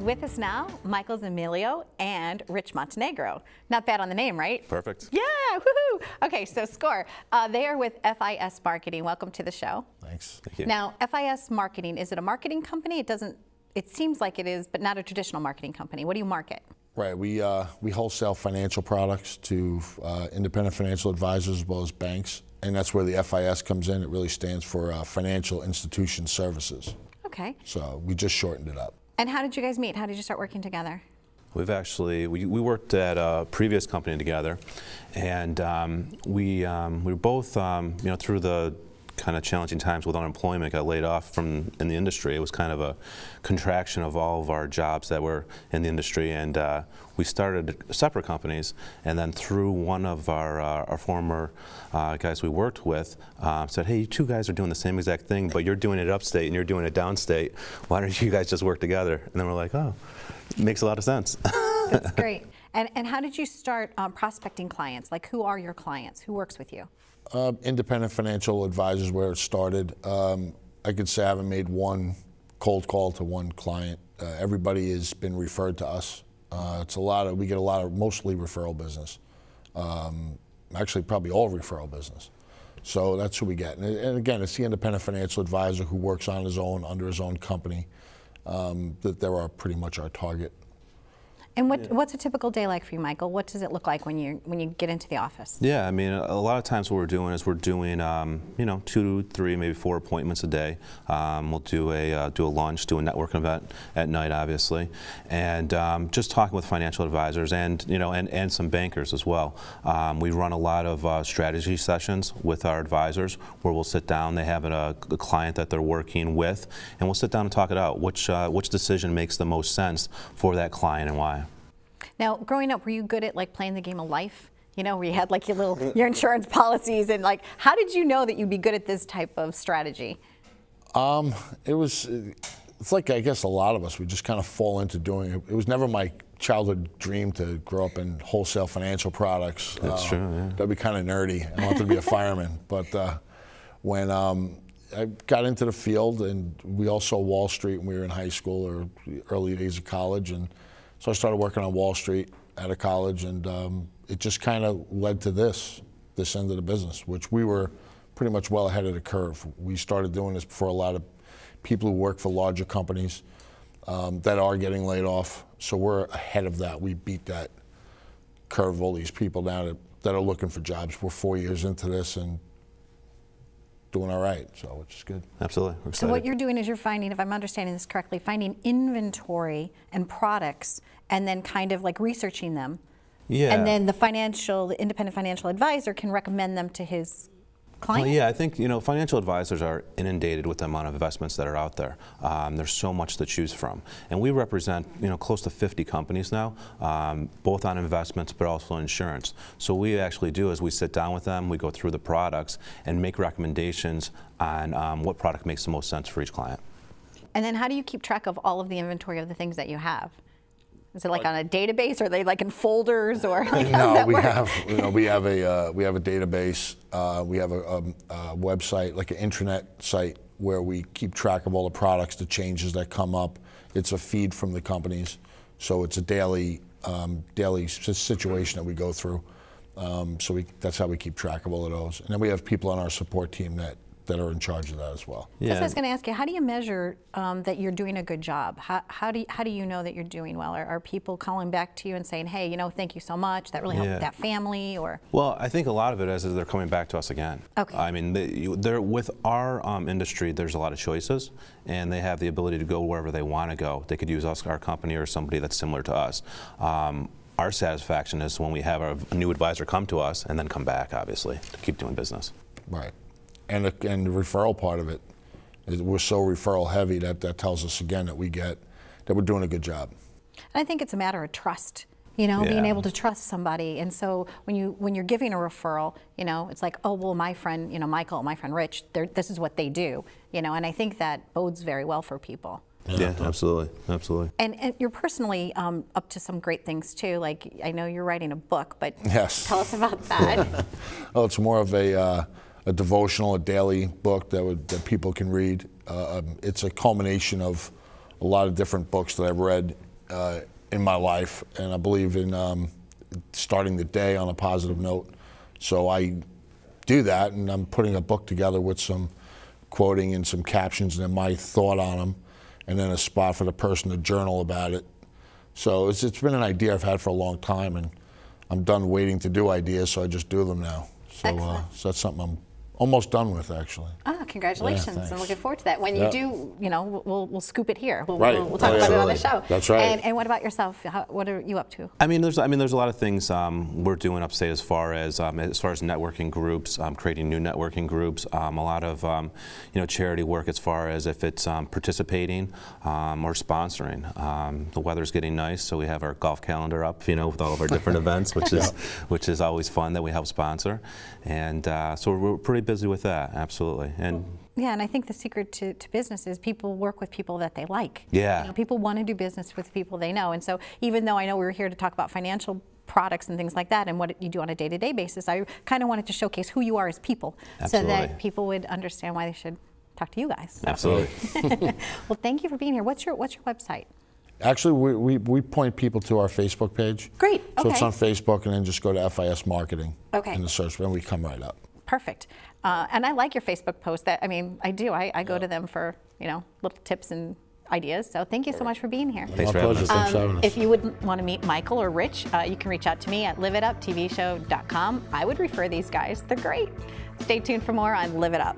With us now, Michael Zemilio and Rich Montenegro. Not bad on the name, right? Perfect. Yeah, woohoo! Okay, so score. They are with FIS Marketing. Welcome to the show. Thanks. Thank you. Now, FIS Marketing, is it a marketing company? It seems like it is, but not a traditional marketing company. What do you market? Right, we wholesale financial products to independent financial advisors as well as banks, and that's where the FIS comes in. It really stands for Financial Institution Services. Okay. So we just shortened it up. And how did you guys meet? How did you start working together? We've actually, we worked at a previous company together, and we were both, through the kind of challenging times with unemployment, got laid off from in the industry. It was kind of a contraction of all of our jobs that were in the industry, and we started separate companies. And then through one of our former guys we worked with, said, "Hey, you two guys are doing the same exact thing, but you're doing it upstate and you're doing it downstate. Why don't you guys just work together?" And then we're like, "Oh, it makes a lot of sense." That's great. And how did you start prospecting clients? Like, who are your clients? Who works with you? Independent financial advisors, where it started. I could say I haven't made one cold call to one client. Everybody has been referred to us. We get a lot of mostly referral business. Actually, probably all referral business. So that's who we get. And again, it's the independent financial advisor who works on his own, under his own company. That there are pretty much our target. And what's a typical day like for you, Michael? What does it look like when you get into the office? Yeah, I mean, a lot of times what we're doing is 2, 3, maybe 4 appointments a day. We'll do a lunch, do a networking event at night, obviously, and just talking with financial advisors and and some bankers as well. We run a lot of strategy sessions with our advisors where we'll sit down. They have a client that they're working with, and we'll sit down and talk it out. Which decision makes the most sense for that client and why? Now, growing up, were you good at like playing the game of life? You know, where you had like your insurance policies, and like, how did you know that you'd be good at this type of strategy? It's like, I guess a lot of us, we just kind of fall into doing it. It was never my childhood dream to grow up in wholesale financial products. That's true, yeah. That'd be kind of nerdy. I wanted to be a fireman, but when I got into the field, and we all saw Wall Street when we were in high school or early days of college, and so I started working on Wall Street out of college, and it just kind of led to this end of the business, which we were pretty much well ahead of the curve. We started doing this before a lot of people who work for larger companies that are getting laid off, so we're ahead of that. We beat that curve, all these people now that are looking for jobs. We're 4 years into this and doing all right, so which is good. Absolutely, we're excited. So what you're doing is you're finding, if I'm understanding this correctly, finding inventory and products, and then kind of like researching them. Yeah. And then the independent financial advisor can recommend them to his client. Well, yeah, I think financial advisors are inundated with the amount of investments that are out there. There's so much to choose from, and we represent close to 50 companies now, both on investments but also insurance. So what we actually do is we sit down with them, we go through the products, and make recommendations on what product makes the most sense for each client. And then how do you keep track of all of the inventory of the things that you have? Is it like on a database, or are they like in folders, or like, no? We have a database. We have a website, like an intranet site, where we keep track of all the products, the changes that come up. It's a feed from the companies, so it's a daily situation that we go through. That's how we keep track of all of those. And then we have people on our support team that are in charge of that as well. Yeah. That's what I was going to ask you. How do you measure that you're doing a good job? How do you know that you're doing well? Are people calling back to you and saying, "Hey, thank you so much. That really helped that family"? Or well, I think a lot of it is they're coming back to us again. Okay. I mean, with our industry, there's a lot of choices, and they have the ability to go wherever they want to go. They could use us, our company, or somebody that's similar to us. Our satisfaction is when we have a new advisor come to us and then come back, obviously, to keep doing business. Right. And the referral part of it, we're so referral heavy that tells us again that we're doing a good job. And I think it's a matter of trust, being able to trust somebody. And so when you're giving a referral, it's like, oh well, my friend, Michael, my friend Rich, this is what they do, and I think that bodes very well for people. Yeah, absolutely, absolutely. And you're personally up to some great things too. Like, I know you're writing a book, but yes. Tell us about that. Oh, it's more of a devotional, a daily book that people can read. It's a culmination of a lot of different books that I've read in my life, and I believe in starting the day on a positive note. So I do that, and I'm putting a book together with some quoting and some captions and then my thought on them, and then a spot for the person to journal about it. So it's been an idea I've had for a long time, and I'm done waiting to do ideas, so I just do them now. So, so that's something I'm almost done with, actually. Oh, congratulations! Yeah, I'm looking forward to that. When you do, you know, we'll scoop it here. We'll talk about it on the show. That's right. And what about yourself? What are you up to? I mean, there's a lot of things we're doing upstate as far as networking groups, creating new networking groups. A lot of charity work as far as if it's participating or sponsoring. The weather's getting nice, so we have our golf calendar up, with all of our different events, which is always fun that we help sponsor, and so we're pretty busy with that, absolutely. And yeah, and I think the secret to business is people work with people that they like. Yeah. People want to do business with people they know. And so even though I know we were here to talk about financial products and things like that and what you do on a day-to-day basis, I kind of wanted to showcase who you are as people. Absolutely. So that people would understand why they should talk to you guys. So. Absolutely. Well, thank you for being here. What's your website? Actually, we point people to our Facebook page. Great. Okay. So it's on Facebook, and then just go to FIS Marketing in the search, and we come right up. Perfect. And I like your Facebook post. I do. I go to them for little tips and ideas. So thank you so much for being here. Thanks My for having pleasure. us. Thanks for having us. If you would want to meet Michael or Rich, you can reach out to me at liveituptvshow.com. I would refer these guys. They're great. Stay tuned for more on Live It Up.